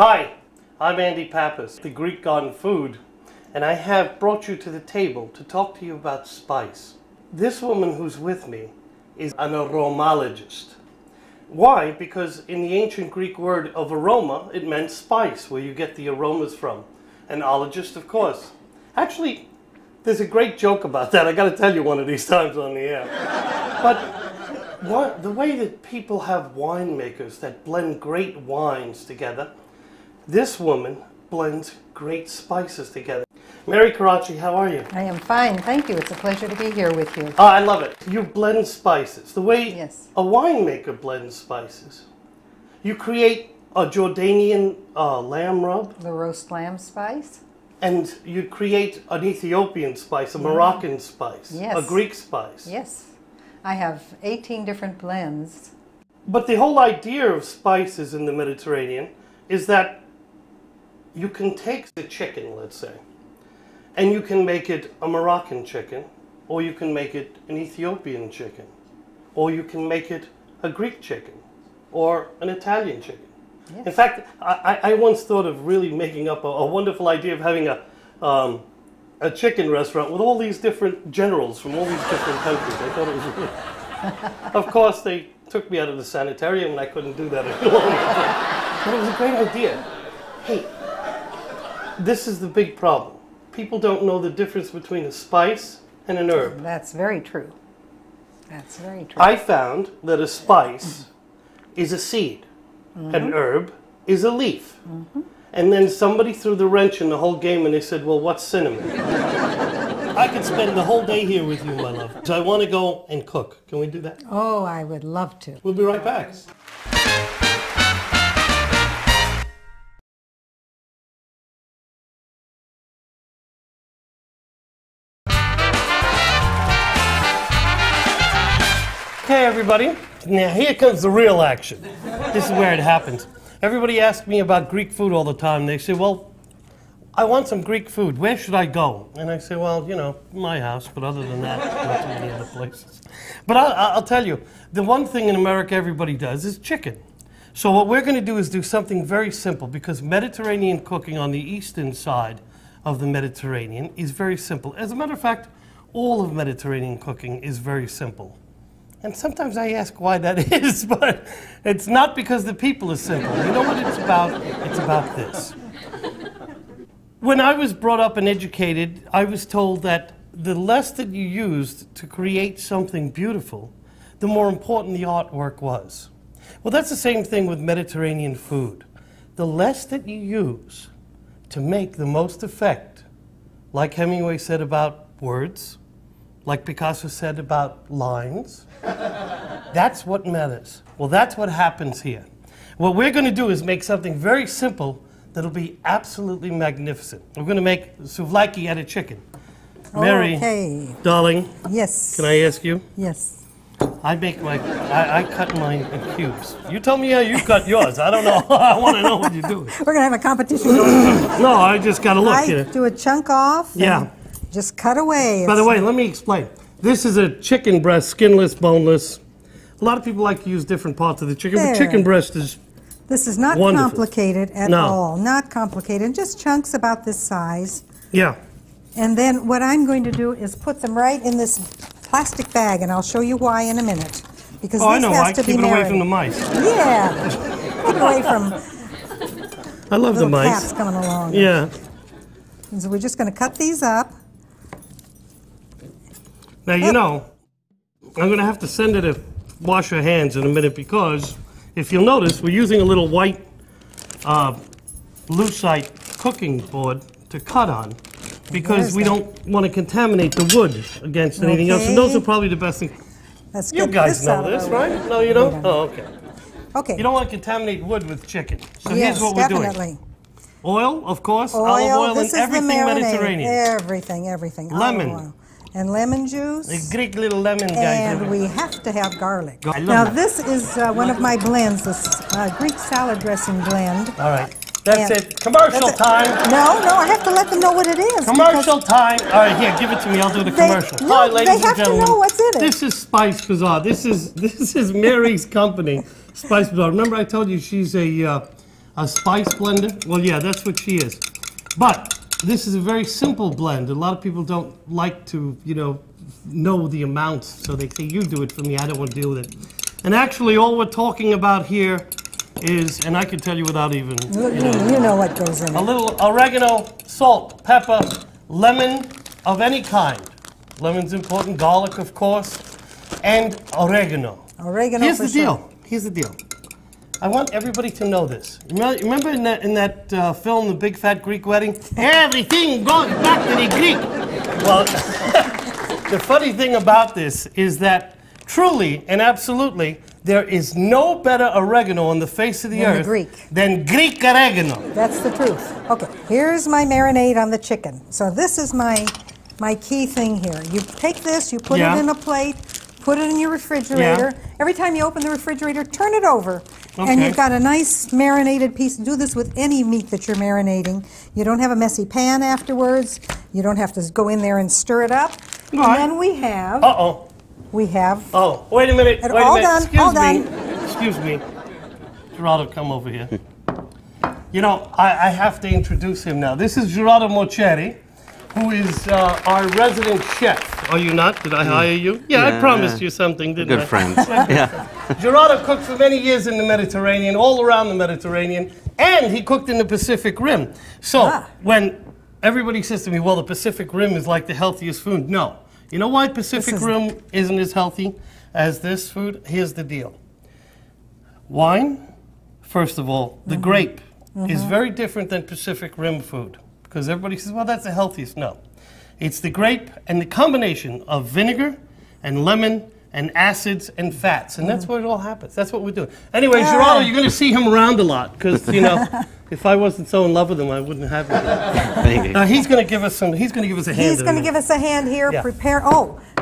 Hi, I'm Andy Pappas, the Greek god in food, and I have brought you to the table to talk to you about spice. This woman who's with me is an aromologist. Why? Because in the ancient Greek word of aroma, it meant spice, where you get the aromas from. An ologist, of course. Actually, there's a great joke about that. I got to tell you one of these times on the air. But the way that people have winemakers that blend great wines together, this woman blends great spices together. Mary Karachi, how are you? I am fine, thank you. It's a pleasure to be here with you. Oh, I love it. You blend spices. The way a winemaker blends spices. You create a Jordanian lamb rub. The roast lamb spice. And you create an Ethiopian spice, a Moroccan spice, a Greek spice. Yes. I have 18 different blends. But the whole idea of spices in the Mediterranean is that you can take the chicken, let's say, and you can make it a Moroccan chicken, or you can make it an Ethiopian chicken, or you can make it a Greek chicken, or an Italian chicken. Yes. In fact, I once thought of really making up a wonderful idea of having a chicken restaurant with all these different generals from all these different countries. I thought it was really... Of course, they took me out of the sanitarium and I couldn't do that any longer. But it was a great idea. Hey, this is the big problem. People don't know the difference between a spice and an herb. That's very true. That's very true. I found that a spice is a seed. An herb is a leaf. And then somebody threw the wrench in the whole game and they said, well, what's cinnamon? I could spend the whole day here with you, my love. So I want to go and cook. Can we do that? Oh, I would love to. We'll be right back. Okay, everybody. Now here comes the real action. This is where it happens. Everybody asks me about Greek food all the time. They say, well, I want some Greek food. Where should I go? And I say, well, you know, my house, but other than that, not too many other places. But I'll tell you, the one thing in America everybody does is chicken. So what we're going to do is do something very simple, because Mediterranean cooking on the eastern side of the Mediterranean is very simple. As a matter of fact, all of Mediterranean cooking is very simple. And sometimes I ask why that is, but it's not because the people are simple. You know what it's about? It's about this. When I was brought up and educated, I was told that the less that you used to create something beautiful, the more important the artwork was. Well, that's the same thing with Mediterranean food. The less that you use to make the most effect, like Hemingway said about words, like Picasso said about lines, that's what matters. Well, that's what happens here. What we're going to do is make something very simple that'll be absolutely magnificent. We're going to make souvlaki out of chicken. Mary, darling, yes. Can I ask you? Yes. I cut mine in cubes. You tell me how you cut yours. I don't know. I want to know what you do. We're going to have a competition going. No, I just got to look here. Do a chunk off. Yeah. Just cut away. By the way, let me explain. This is a chicken breast, skinless, boneless. A lot of people like to use different parts of the chicken, but chicken breast is This is not wonderful. complicated at all. Not complicated. Just chunks about this size. Yeah. And then what I'm going to do is put them right in this plastic bag, and I'll show you why in a minute. Because I this know has why. to be Keep it away marinated. from the mice. Yeah. Keep it away from I love the little mice. cats coming along. Yeah. And so we're just going to cut these up. Now, you know, I'm going to have to send her to wash her hands in a minute, because if you'll notice, we're using a little white lucite cooking board to cut on, because we don't want to contaminate the wood against anything else. And those are probably the best things. Let's You get guys know out of this, the way. right? No, you don't? Oh, okay. Okay. You don't want to contaminate wood with chicken. So Yes, here's what we're definitely. doing. Oil, of course, Oil, olive oil, this and is the everything marinade. Mediterranean. Everything. Lemon. Olive oil. And lemon juice. The Greek little lemon guys. And we have to have garlic. I love Now that. this is one of my blends, this Greek salad dressing blend. All right. That's it. Commercial time. No, I have to let them know what it is. Commercial time. All right, here, give it to me. I'll do the commercial. Hi, ladies and gentlemen. They have to know what's in it. This is Spice Bazaar. This is Mary's company, Spice Bazaar. Remember I told you she's a a spice blender. Well, yeah, that's what she is. But this is a very simple blend. A lot of people don't like to, know the amounts, so they say, you do it for me, I don't want to deal with it. And actually, all we're talking about here is, and I can tell you without even, you know what goes in it. A little oregano, salt, pepper, lemon of any kind. Lemon's important, garlic, of course, and oregano. Oregano. Here's the deal. Here's the deal. I want everybody to know this. Remember in that film, The Big Fat Greek Wedding? Everything goes back to the Greek. Well, the funny thing about this is that truly and absolutely, there is no better oregano on the face of the earth than Greek oregano. That's the truth. Okay, here's my marinade on the chicken. So this is my key thing here. You take this, you put it in a plate, put it in your refrigerator. Every time you open the refrigerator, turn it over. Okay. And you've got a nice marinated piece. Do this with any meat that you're marinating. You don't have a messy pan afterwards. You don't have to go in there and stir it up. And then we have... We have... Oh, wait a minute. Wait a minute. All done. Excuse me. Gerardo, come over here. I have to introduce him now. This is Gerardo Morcheri, who is our resident chef. Are you not? Did I hire you? Yeah, I promised you something, didn't I? Good friend. Yeah. Gerardo cooked for many years in the Mediterranean, all around the Mediterranean, and he cooked in the Pacific Rim. So when everybody says to me, well, the Pacific Rim is like the healthiest food, no. You know why Pacific Rim isn't as healthy as this food? Here's the deal. Wine, first of all, the grape is very different than Pacific Rim food. Because everybody says, well, that's the healthiest. No. It's the grape and the combination of vinegar and lemon and acids and fats. And that's where it all happens. That's what we're doing. Anyway, Gerardo, you're going to see him around a lot. Because, if I wasn't so in love with him, I wouldn't have him. He's going to give us some, he's going to give us a hand. He's going to give us a hand here. Yeah. Prepare,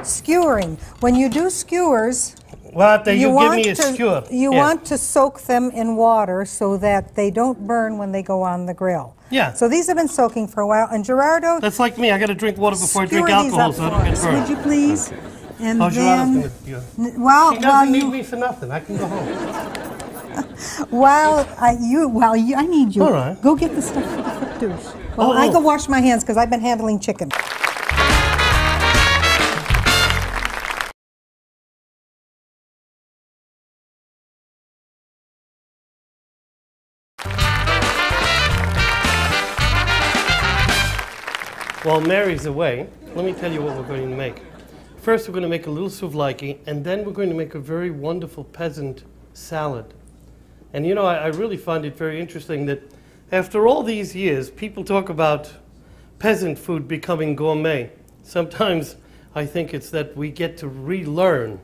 skewering. When you do skewers, you give me a skewer. You want to soak them in water so that they don't burn when they go on the grill. Yeah. So these have been soaking for a while. And Gerardo... That's like me. I got to drink water before I drink alcohol so I don't get burned. Would you please? And Gerardo's going to... She doesn't need me for nothing. I can go home. I need you. All right. Go get the stuff for the fattoush. Well, I go wash my hands because I've been handling chicken. While Mary's away, let me tell you what we're going to make. First, we're going to make a little souvlaki, and then we're going to make a very wonderful peasant salad. And I really find it very interesting that after all these years, people talk about peasant food becoming gourmet. Sometimes I think it's that we get to relearn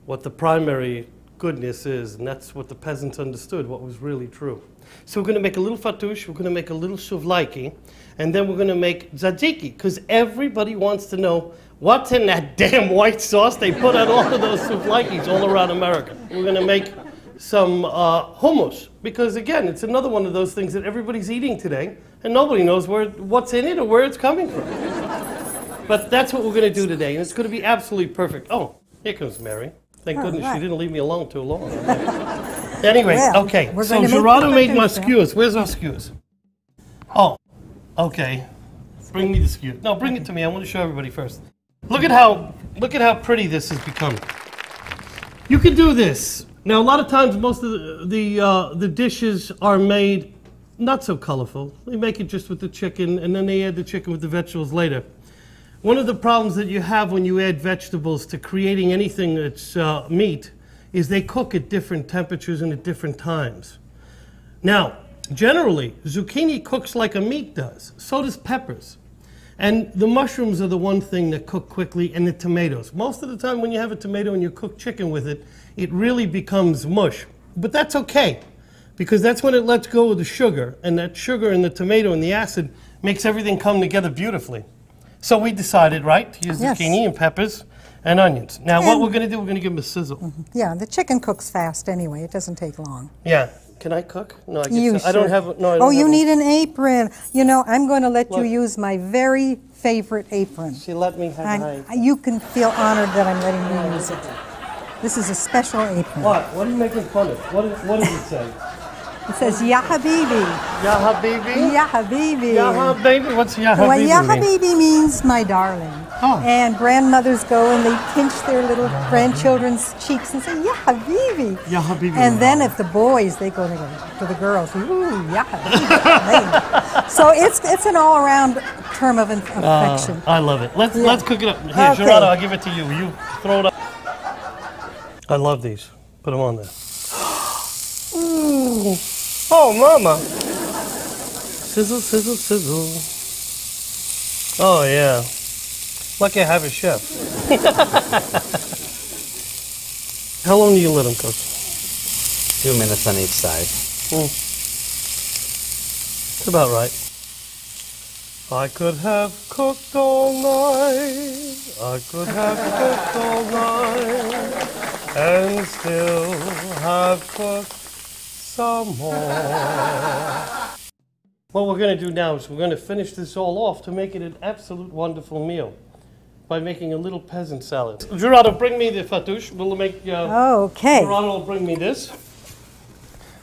what the primary goodness is, and that's what the peasants understood, what was really true. So we're going to make a little fattoush, we're going to make a little souvlaki, and then we're going to make tzatziki, because everybody wants to know what's in that damn white sauce they put on all of those souvlakis all around America. We're going to make some hummus, because again, it's another one of those things that everybody's eating today, and nobody knows what's in it or where it's coming from. But that's what we're going to do today, and it's going to be absolutely perfect. Oh, here comes Mary. Thank goodness she didn't leave me alone too long. Anyway, okay, so Gerardo made my skewers. Where's our skewers? Oh, okay. Bring me the skewers. No, bring it to me. I want to show everybody first. Look at how pretty this has become. You can do this. Now, a lot of times, most of the dishes are made not so colorful. They make it just with the chicken, and then they add the chicken with the vegetables later. One of the problems that you have when you add vegetables to creating anything that's meat is they cook at different temperatures and at different times. Now, generally, zucchini cooks like a meat does. So does peppers. And the mushrooms are the one thing that cook quickly, and the tomatoes. Most of the time when you have a tomato and you cook chicken with it, it really becomes mush. But that's okay, because that's when it lets go of the sugar, and that sugar and the tomato and the acid makes everything come together beautifully. So we decided, right, to use zucchini and peppers and onions. Now, what we're going to do, we're going to give them a sizzle. Yeah, the chicken cooks fast anyway. It doesn't take long. Yeah. Can I cook? No, I guess I don't have. No, I don't you need an apron. I'm going to let you use my very favorite apron. She let me have You can feel honored that I'm letting you use it. This is a special apron. What? What are you making fun of? What does it say? It says Ya Habibi. Ya Habibi? Ya Habibi. Ya Habibi? What's Ya Habibi Well, Ya mean? Habibi means my darling. Oh. And grandmothers go and they pinch their little grandchildren's cheeks and say, Ya Habibi. Ya Habibi. And then if the boys, they go to the girls, ooh, Ya Habibi. So it's an all-around term of affection. I love it. Let's cook it up. Here, Okay. Gerardo, I'll give it to you. You throw it up. I love these. Put them on there. Ooh. Oh, mama. Sizzle, sizzle, sizzle. Oh, yeah. Lucky I have a chef. How long do you let them cook? 2 minutes on each side. It's about right. I could have cooked all night. I could have cooked all night. And still have cooked some more. What we're going to do now is we're going to finish this all off to make it an absolute wonderful meal by making a little peasant salad. Gerardo, bring me the fattoush. We'll make. Okay. Gerardo will bring me this.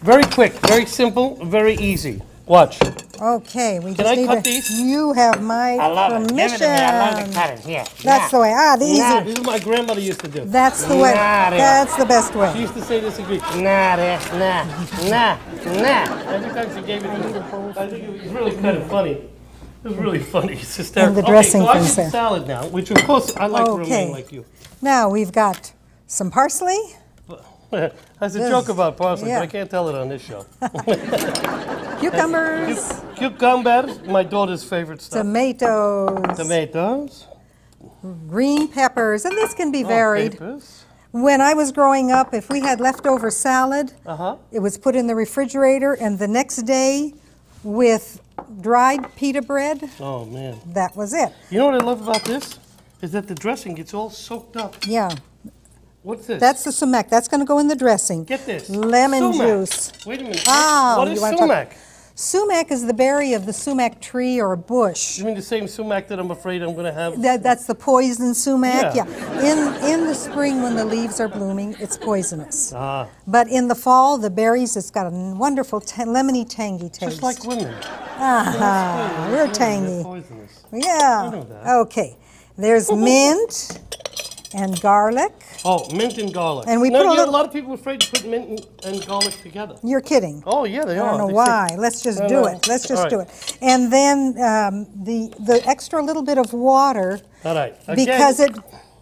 Very quick, very simple, very easy. Watch. Okay, we Can just I need cut to, these? You have my permission. Give it to me. I love to cut it. Here. That's the way. These This are. is what my grandmother used to do. That's the way. Nah, That's the best She way. used to say this in Greek. Nah, nah, nah, nah. Every time she gave it to me, I think it was really kind of funny. It was really funny. It's hysterical. And the dressing okay, so I comes get the there. salad now, which of course I like to Okay. remain like you. Now we've got some parsley, That's a Yes. joke about parsley, Yeah. but I can't tell it on this show. cucumbers, Cucumbers, my daughter's favorite stuff. tomatoes, Tomatoes. green peppers, and this can be varied. Peppers. When I was growing up, if we had leftover salad, it was put in the refrigerator, and the next day with dried pita bread, Oh man. that was it. You know what I love about this? Is that the dressing gets all soaked up. Yeah, What's this? that's the sumac. That's going to go in the dressing. Get this. Lemon Sumac. juice. Wait a minute. Oh, What is you wanna talk- sumac? Sumac is the berry of the sumac tree or bush. You mean the same sumac that I'm afraid I'm going to have? That's the poison sumac. Yeah. In the spring when the leaves are blooming, it's poisonous. Ah, But in the fall, the berries, it's got a wonderful lemony, tangy taste. just like women. Ah, we're They're tangy. poisonous. Yeah. I know that. Okay. There's mint and garlic. Oh, mint and garlic. And we no, put a yeah, little- lot of people are afraid to put mint and garlic together. You're kidding. Oh, yeah, they I are. don't know They why. say- Let's just No, do no. it. Let's just All do right. it. And then the extra little bit of water, All right. Again, because it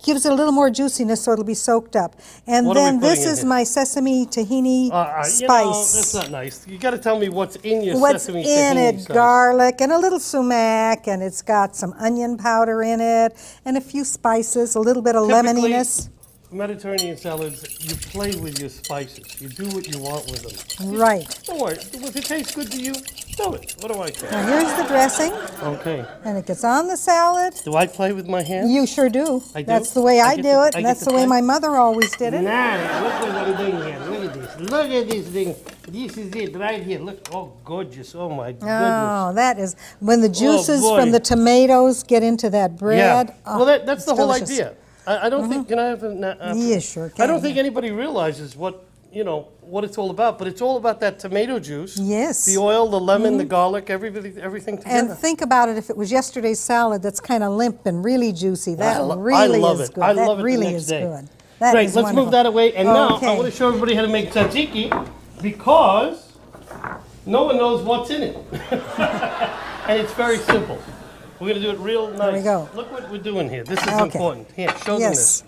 gives it a little more juiciness, so it'll be soaked up. And What are we then this putting in is here? my sesame tahini spice. You know, that's not nice. You got to tell me what's in your What's sesame in tahini it? sauce. Garlic and a little sumac, and it's got some onion powder in it, and a few spices, a little bit of Typically, lemoniness. Mediterranean salads, you play with your spices. You do what you want with them. Right. Don't worry. If it tastes good to you, do it. What do I care? Now here's the dressing, Okay. and it gets on the salad. Do I play with my hands? You sure do. I do? That's the way I I get do to- it, I and get that's to the way play? my mother always did it. Nah, look what I'm doing here. Look at this. Look at this thing. This is it right here. Look. Oh, gorgeous. Oh, my goodness. Oh, that is when the juices boy. from the tomatoes get into that bread. Yeah. Oh, Well, that's it's the whole delicious. idea. I don't think. Can I have a? Yeah, sure I don't can. think anybody realizes what it's all about. But it's all about that tomato juice. Yes. The oil, the lemon, the garlic, everything together. And think about it, if it was yesterday's salad that's kind of limp and really juicy, that I really love is it. good. I that love it the really next is day. good. That Great. is Let's wonderful. move that away. And now I Okay. want to show everybody how to make tzatziki because no one knows what's in it. And it's very simple. We're going to do it real nice. we go. Look what we're doing here. This is Okay. important. Here, show them Yes. this.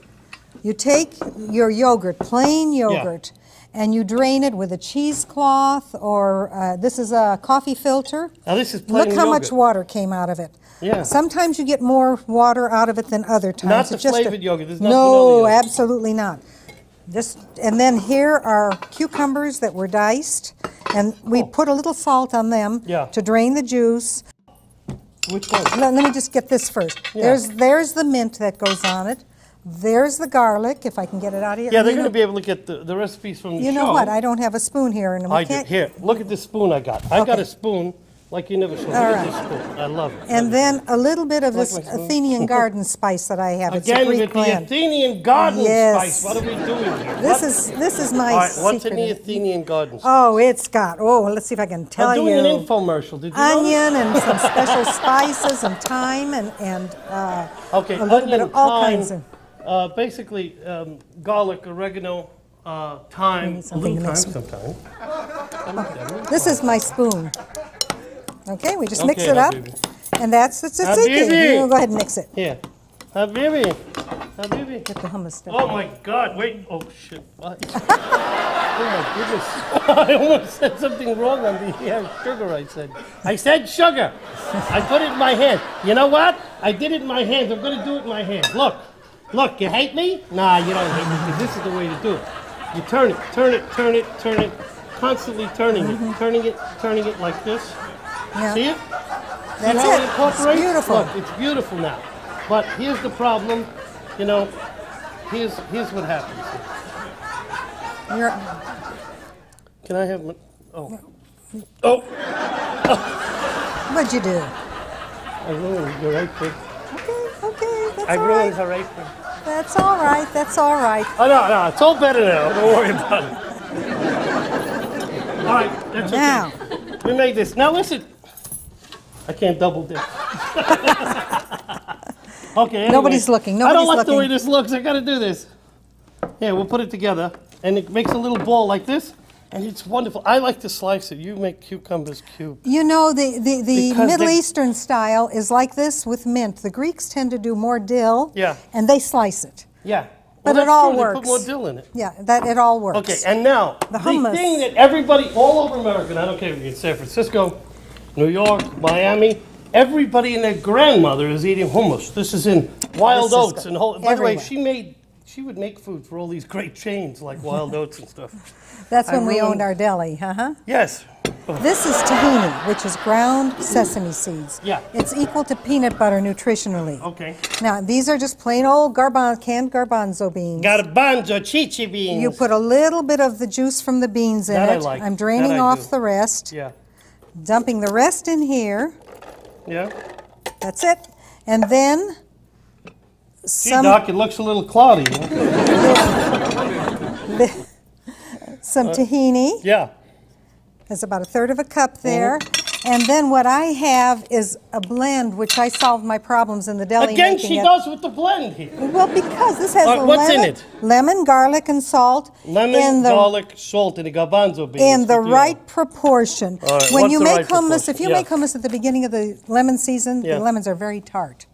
You take your yogurt, plain yogurt, and you drain it with a cheesecloth or this is a coffee filter. Now this is plain Look how yogurt. much water came out of it. Yeah. Sometimes you get more water out of it than other times. Not the It's just flavored yogurt. There's no no, vanilla yogurt. absolutely not. And then here are cucumbers that were diced, and we put a little salt on them Yeah. to drain the juice. Which one? Let me just get this first. Yeah. There's the mint that goes on it. There's the garlic, if I can get it out of here. Yeah, And they're you going to know- be able to get the recipes from the show. You know what? I don't have a spoon here, and we I did. can't. Here, look at this spoon I got. I got Okay. a spoon Like you never saw. All right. This is cool. I love it. And then a little bit of this Like my spoon? Athenian garden spice that I have. It's a Again, Greek with the blend. Athenian garden Yes. spice. What are we doing here? This is my All right, what's in secret. the Athenian garden spice? Oh, it's got, let's see if I can tell I'm you. doing an infomercial. Did you know Onion and some special spices and thyme and Okay, a little bit onion, of all thyme, kinds of. basically garlic, oregano, thyme, need a something little to thyme mix sometimes. This is my spoon. Okay, we just mix Okay, it up. Habibi. And that's the tzatziki. Habibi. You go ahead and mix it. Here. Habibi. Habibi. Get the hummus stuff. Oh my God, wait. Oh shit. What? Oh my goodness. I almost said something wrong on the sugar I said. I said sugar. I put it in my hand. You know what? I did it in my hands. I'm going to do it in my hands. Look. Look, you hate me? Nah, you don't hate me because this is the way to do it. You turn it, turn it, turn it, turn it. Constantly turning it. Turning it like this. Yeah. See it? That's See how it. incorporates? It's beautiful. Look, it's beautiful now. But here's the problem, you know, here's what happens. You're, Can I have my, oh. what'd you do? I ruined your apron. Okay, that's I all ruined right. her apron. That's all right. That's all right. Oh, no, it's all better now. Don't worry about it. All right, that's okay. Now, We made this. Now listen. I can't double dip. Okay, anyway. Nobody's looking. I don't Nobody's like the way looking. this looks. I got to do this. Here, we'll put it together. And it makes a little ball like this. And it's wonderful. I like to slice it. You make cucumbers cube. you know, the Because Middle they- Eastern style is like this with mint. The Greeks tend to do more dill. Yeah. And they slice it. Yeah. But Well, it all that's true. They works. put more dill in it. Yeah, it all works. Okay, and now, the hummus. thing that everybody all over America, and I don't care if you're in San Francisco, New York, Miami, everybody and their grandmother is eating hummus. This is in Wild This is Oats. good. And whole, by the way, Everywhere. she would make food for all these great chains like Wild Oats and stuff. That's I when we ruined- owned our deli, Yes. This is tahini, which is ground sesame seeds. Yeah. It's equal to peanut butter nutritionally. Okay. Now, these are just plain old canned garbanzo beans. Garbanzo, chichi beans. You put a little bit of the juice from the beans in That I it. like. I'm draining That I off do. the rest, Yeah. dumping the rest in here. Yeah. That's it. And then Gee, Doc, it looks a little cloudy. some tahini. Yeah. There's about a third of a cup there. Mm-hmm. And then what I have is a blend, which I solved my problems in the deli Again, making she it. does with the blend here. Well, because this has All right, what's in it? lemon, garlic, and salt. Lemon, in the, garlic, salt, and the garbanzo beans. in the Good deal. right proportion. All right, When what's you the make right hummus, proportion? if you Yeah. make hummus at the beginning of the lemon season, Yeah. the lemons are very tart.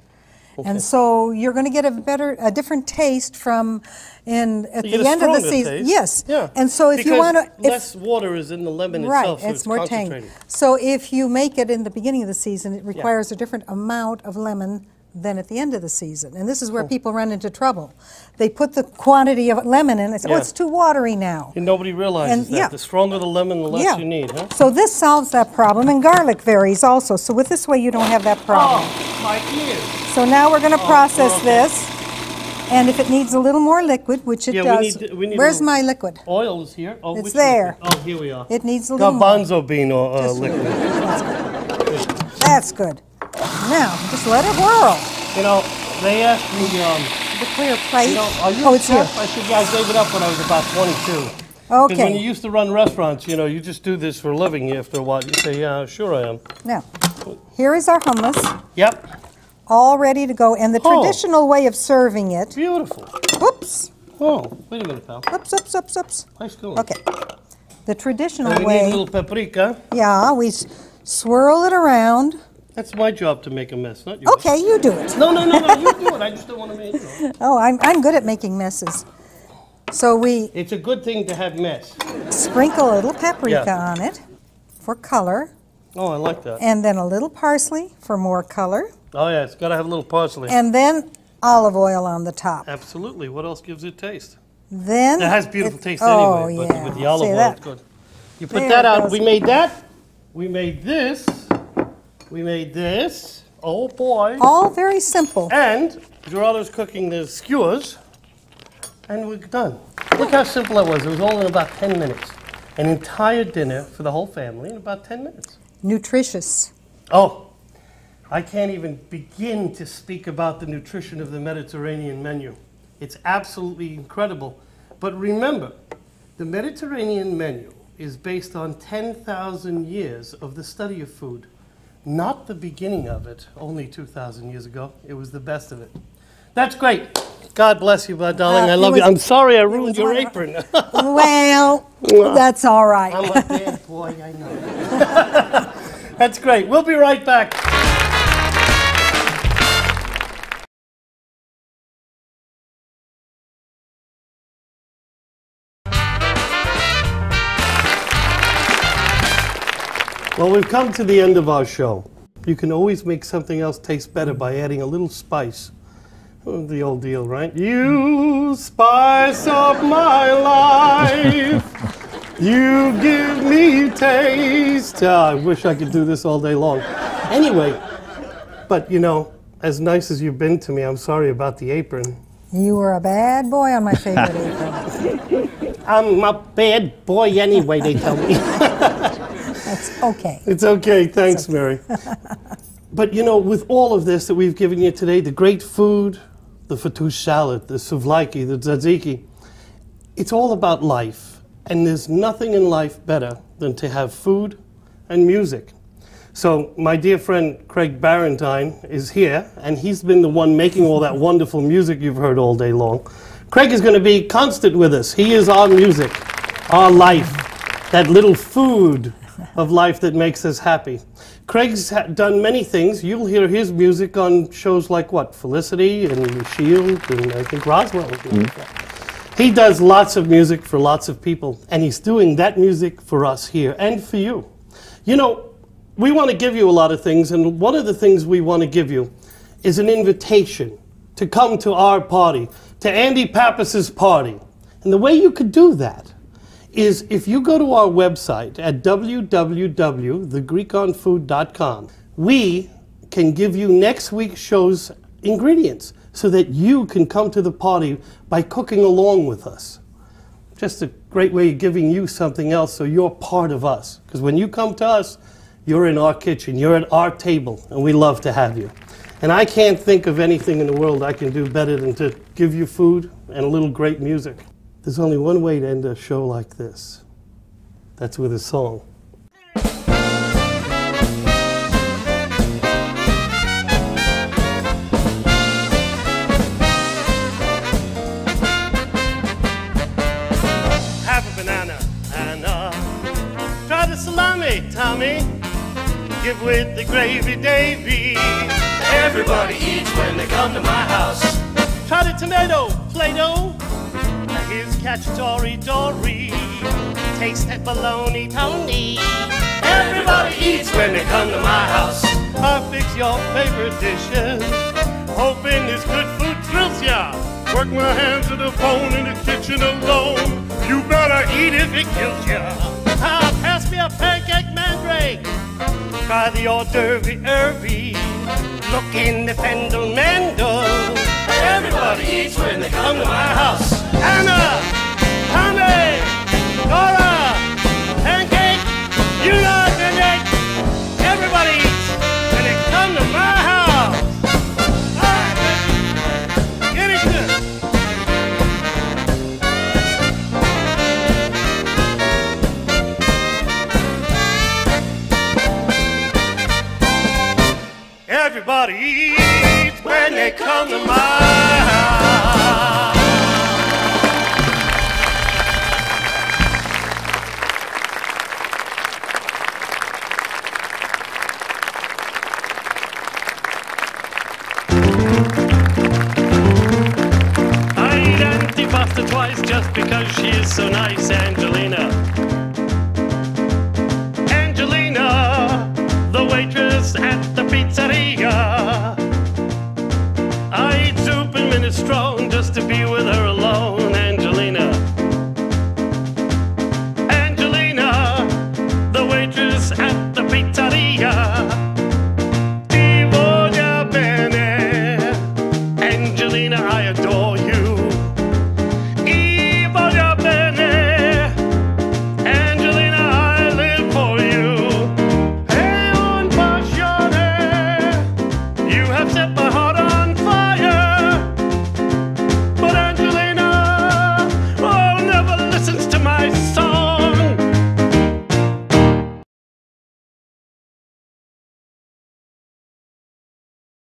And so you're going to get a different taste from at You get the a end of the stronger season. taste. Yes. Yeah. And so if you Because want to, less water is in the lemon right, itself, so it's more tangy. concentrated. So if you make it in the beginning of the season, it requires a different amount of lemon than at the end of the season. And this is where people run into trouble. They put the quantity of lemon in and say, Yeah. oh, it's too watery now. And nobody realizes And, that. yeah. The stronger the lemon, the less Yeah. you need, huh? So this solves that problem, and garlic varies also. So with this way, you don't have that problem. Oh, my ears. So now we're going to process okay. this. And if it needs a little more liquid, which it Yeah, does, we need a where's little- my liquid? Oil is here. Oh, It's which there. liquid? Oh, here we are. It needs a little more. Garbanzo bean liquid. That's good. Now, just let it whirl. You know, they asked me, The clear plate. you know, are you oh, a it's here. chef? I said, yeah, I gave it up when I was about 22. Okay. Because when you used to run restaurants, you know, you just do this for a living after a while. You say, yeah, sure I am. Now, here is our hummus, Yep. all ready to go. And the Oh. traditional way of serving it, Beautiful. whoops, Oh, wait a minute, pal. oops. Nice going. Okay. The traditional And we need way, a little paprika. yeah, we swirl it around. That's my job to make a mess, not yours. Okay, you do it. No, you do it. I just don't want to make it. Oh, I'm good at making messes. So we It's a good thing to have mess. sprinkle a little paprika Yeah. on it for color, Oh, I like that. and then a little parsley for more color, Oh, yeah, it's got to have a little parsley. and then olive oil on the top. Absolutely. What else gives it taste? Then It has beautiful taste oh, anyway, yeah. but with the olive See oil, that? it's good. You put There that it out. goes. We made that. We made this. We made this. Oh, boy. All very simple. And Gerardo's cooking the skewers, and we're done. Look how simple that was. It was all in about 10 minutes. An entire dinner for the whole family in about 10 minutes. nutritious. Oh, I can't even begin to speak about the nutrition of the Mediterranean menu. It's absolutely incredible. But remember, the Mediterranean menu is based on 10,000 years of the study of food. Not the beginning of it, only 2,000 years ago. It was the best of it. That's great. God bless you, darling. I love you. I'm sorry I ruined your apron. Well, that's all right. I'm a bad boy, I know. That's great. We'll be right back. Well, we've come to the end of our show. You can always make something else taste better by adding a little spice. Oh, the old deal, right? You spice up my life. You give me taste. I wish I could do this all day long. Anyway, but you know, as nice as you've been to me, I'm sorry about the apron. You were a bad boy on my favorite apron. I'm a bad boy anyway, they tell me. That's okay. It's okay. Thanks, Mary. But you know, with all of this that we've given you today, the great food, the fattoush salad, the souvlaki, the tzatziki, it's all about life. And there's nothing in life better than to have food and music. So my dear friend Craig Barentine is here, and he's been the one making all that wonderful music you've heard all day long. Craig is going to be constant with us. He is our music, our life, that little food of life that makes us happy. Craig's done many things. You'll hear his music on shows like what? Felicity and The Shield and I think Roswell. He does lots of music for lots of people, and he's doing that music for us here and for you. You know, we want to give you a lot of things, and one of the things we want to give you is an invitation to come to our party, to Andy Pappas's party. And the way you could do that is if you go to our website at www.thegreekonfood.com, we can give you next week's show's ingredients so that you can come to the party by cooking along with us. Just a great way of giving you something else so you're part of us. Because when you come to us, you're in our kitchen, you're at our table, and we love to have you. And I can't think of anything in the world I can do better than to give you food and a little great music. There's only one way to end a show like this. That's with a song. Have a banana and try the salami, Tommy. Give with the gravy, Davy. Everybody eats when they come to my house. Try the tomato, Play-Doh. Here's cacciatore, Dory. Taste that bologna, Tony. Everybody eats when they come to my house. I'll fix your favorite dishes, hoping this good food thrills ya. Work my hands to the bone in the kitchen alone. You better eat if it kills ya. Pass me a pancake mandrake. Try the hors d'oeuvre. Look in the fendel mendel. Everybody eats when they come to my house. Anna, Tommy, Dora, pancake, you know pancake. Everybody eats when they come to my house. All right, get it good. Everybody eats when they come to my house. I eat antipasta twice just because she is so nice, Angelina.